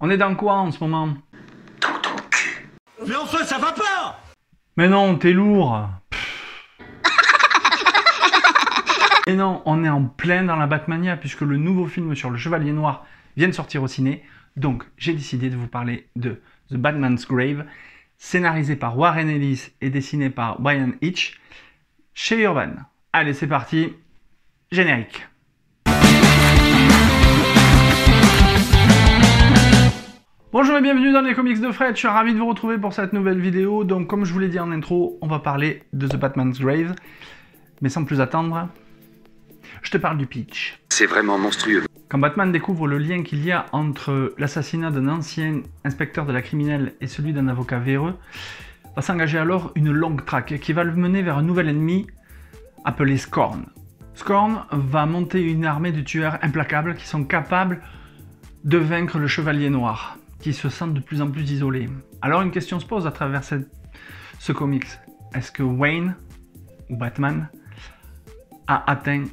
On est dans quoi en ce moment? Dans ton cul. Mais enfin, ça va pas! Mais non, t'es lourd. Et non, on est en plein dans la Batmania puisque le nouveau film sur le Chevalier Noir vient de sortir au ciné. Donc j'ai décidé de vous parler de The Batman's Grave, scénarisé par Warren Ellis et dessiné par Bryan Hitch, chez Urban. Allez, c'est parti, générique. Bonjour et bienvenue dans les comics de Fred, je suis ravi de vous retrouver pour cette nouvelle vidéo. Donc comme je vous l'ai dit en intro, on va parler de The Batman's Grave. Mais sans plus attendre, je te parle du pitch. C'est vraiment monstrueux. Quand Batman découvre le lien qu'il y a entre l'assassinat d'un ancien inspecteur de la criminelle et celui d'un avocat véreux, va s'engager alors une longue traque qui va le mener vers un nouvel ennemi appelé Scorn. Scorn va monter une armée de tueurs implacables qui sont capables de vaincre le Chevalier Noir, qui se sent de plus en plus isolé. Alors une question se pose à travers ce comics. Est-ce que Wayne, ou Batman, a atteint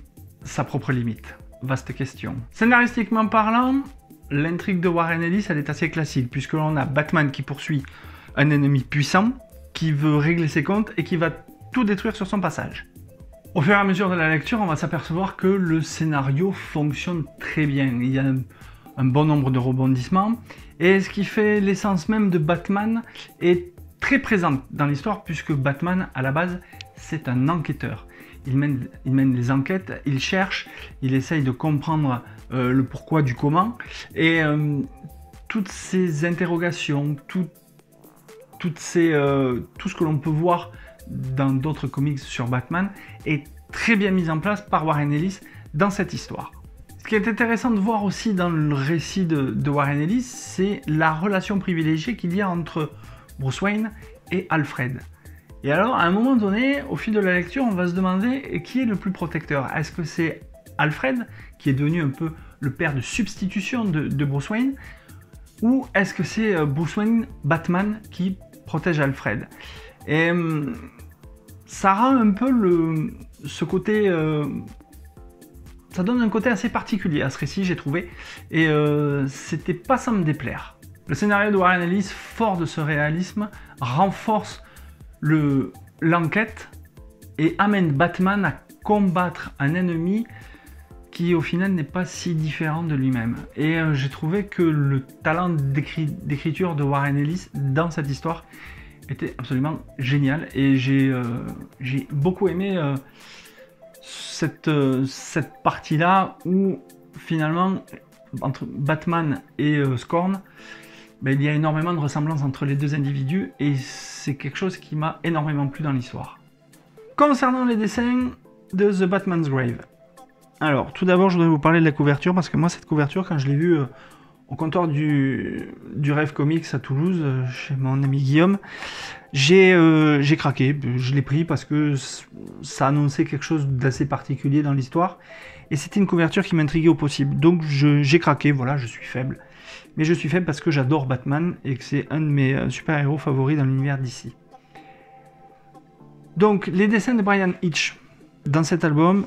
sa propre limite? Vaste question. Scénaristiquement parlant, l'intrigue de Warren Ellis, elle est assez classique, puisque l'on a Batman qui poursuit un ennemi puissant, qui veut régler ses comptes et qui va tout détruire sur son passage. Au fur et à mesure de la lecture, on va s'apercevoir que le scénario fonctionne très bien. Il y a un bon nombre de rebondissements, et ce qui fait l'essence même de Batman est très présente dans l'histoire, puisque Batman, à la base, c'est un enquêteur. Il mène les enquêtes, il cherche, il essaye de comprendre le pourquoi du comment, et toutes ces interrogations, tout ce que l'on peut voir dans d'autres comics sur Batman est très bien mis en place par Warren Ellis dans cette histoire. Ce qui est intéressant de voir aussi dans le récit de Warren Ellis, c'est la relation privilégiée qu'il y a entre Bruce Wayne et Alfred. Et alors, à un moment donné, au fil de la lecture, on va se demander qui est le plus protecteur. Est-ce que c'est Alfred, qui est devenu un peu le père de substitution de Bruce Wayne, ou est-ce que c'est Bruce Wayne, Batman, qui protège Alfred? Et ça rend un peu ce côté... ça donne un côté assez particulier à ce récit, j'ai trouvé, et c'était pas sans me déplaire. Le scénario de Warren Ellis, fort de ce réalisme, renforce l'enquête et amène Batman à combattre un ennemi qui au final n'est pas si différent de lui-même. Et j'ai trouvé que le talent d'écriture de Warren Ellis dans cette histoire était absolument génial, et j'ai beaucoup aimé cette partie-là où finalement entre Batman et Scorn, il y a énormément de ressemblances entre les deux individus, et c'est quelque chose qui m'a énormément plu dans l'histoire. Concernant les dessins de The Batman's Grave, alors tout d'abord je voudrais vous parler de la couverture, parce que moi cette couverture, quand je l'ai vue au comptoir du Rêve Comics à Toulouse, chez mon ami Guillaume, j'ai craqué, je l'ai pris parce que ça annonçait quelque chose d'assez particulier dans l'histoire, et c'était une couverture qui m'intriguait au possible, donc j'ai craqué. Voilà, je suis faible. Mais je suis faible parce que j'adore Batman et que c'est un de mes super-héros favoris dans l'univers d'ici. Donc, les dessins de Bryan Hitch dans cet album,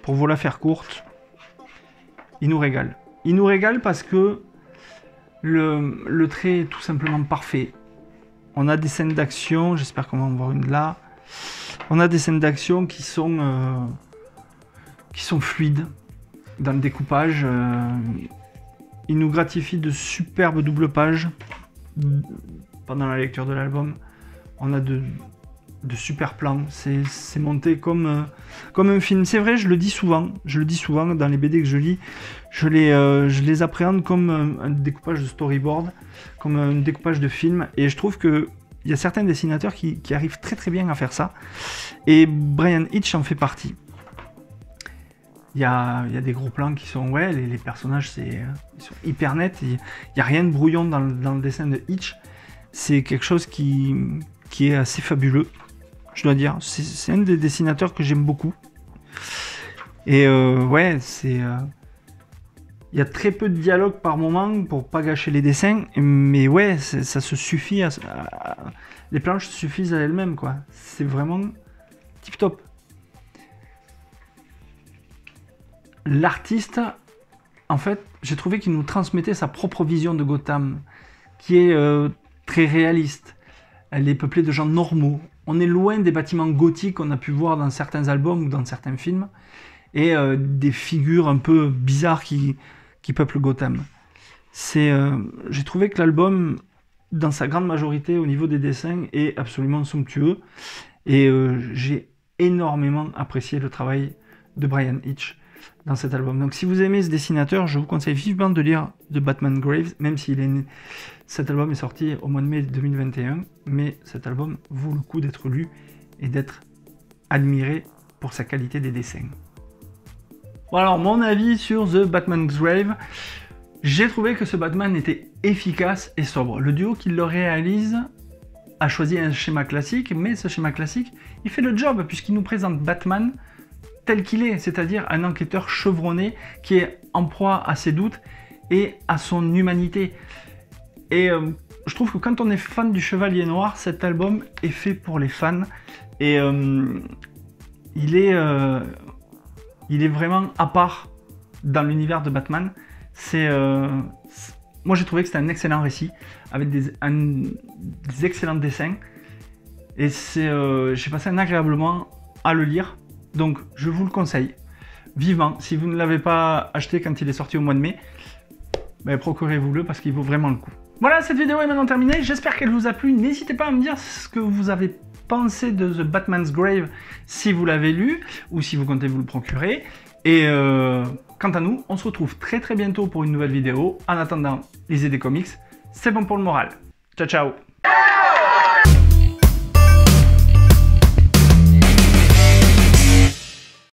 pour vous la faire courte, ils nous régalent. Ils nous régalent parce que le trait est tout simplement parfait. On a des scènes d'action, j'espère qu'on va en voir une là. On a des scènes d'action qui sont fluides dans le découpage. Il nous gratifie de superbes doubles pages pendant la lecture de l'album. On a de super plans, c'est monté comme un film. C'est vrai, je le dis souvent dans les BD que je lis, je les appréhende comme un découpage de storyboard, comme un découpage de film, et je trouve qu'il y a certains dessinateurs qui arrivent très très bien à faire ça, et Bryan Hitch en fait partie. Il y a des gros plans qui sont... Ouais, les personnages, ils sont hyper nets. Il n'y a rien de brouillon dans le dessin de Hitch. C'est quelque chose qui est assez fabuleux, je dois dire. C'est un des dessinateurs que j'aime beaucoup. Et ouais, il y a très peu de dialogue par moment pour pas gâcher les dessins. Mais ouais, ça se suffit. Les planches suffisent à elles-mêmes, quoi. C'est vraiment tip-top. L'artiste en fait, j'ai trouvé qu'il nous transmettait sa propre vision de Gotham, qui est très réaliste. Elle est peuplée de gens normaux. On est loin des bâtiments gothiques qu'on a pu voir dans certains albums ou dans certains films, et des figures un peu bizarres qui peuplent Gotham. J'ai trouvé que l'album, dans sa grande majorité, au niveau des dessins, est absolument somptueux, et j'ai énormément apprécié le travail de Bryan Hitch dans cet album. Donc si vous aimez ce dessinateur, je vous conseille vivement de lire The Batman Graves, même si cet album est sorti au mois de mai 2021, mais cet album vaut le coup d'être lu et d'être admiré pour sa qualité des dessins. Bon, alors mon avis sur The Batman's Grave, j'ai trouvé que ce Batman était efficace et sobre. Le duo qui le réalise a choisi un schéma classique, mais ce schéma classique, il fait le job puisqu'il nous présente Batman tel qu'il est, c'est-à-dire un enquêteur chevronné qui est en proie à ses doutes et à son humanité. Et je trouve que quand on est fan du Chevalier Noir, cet album est fait pour les fans, et il est vraiment à part dans l'univers de Batman. Moi j'ai trouvé que c'était un excellent récit, avec des excellents dessins, et j'ai passé un agréable moment à le lire. Donc je vous le conseille vivement. Si vous ne l'avez pas acheté quand il est sorti au mois de mai, ben, procurez-vous-le parce qu'il vaut vraiment le coup. Voilà, cette vidéo est maintenant terminée. J'espère qu'elle vous a plu. N'hésitez pas à me dire ce que vous avez pensé de The Batman's Grave si vous l'avez lu ou si vous comptez vous le procurer. Et quant à nous, on se retrouve très très bientôt pour une nouvelle vidéo. En attendant, lisez des comics. C'est bon pour le moral. Ciao ciao.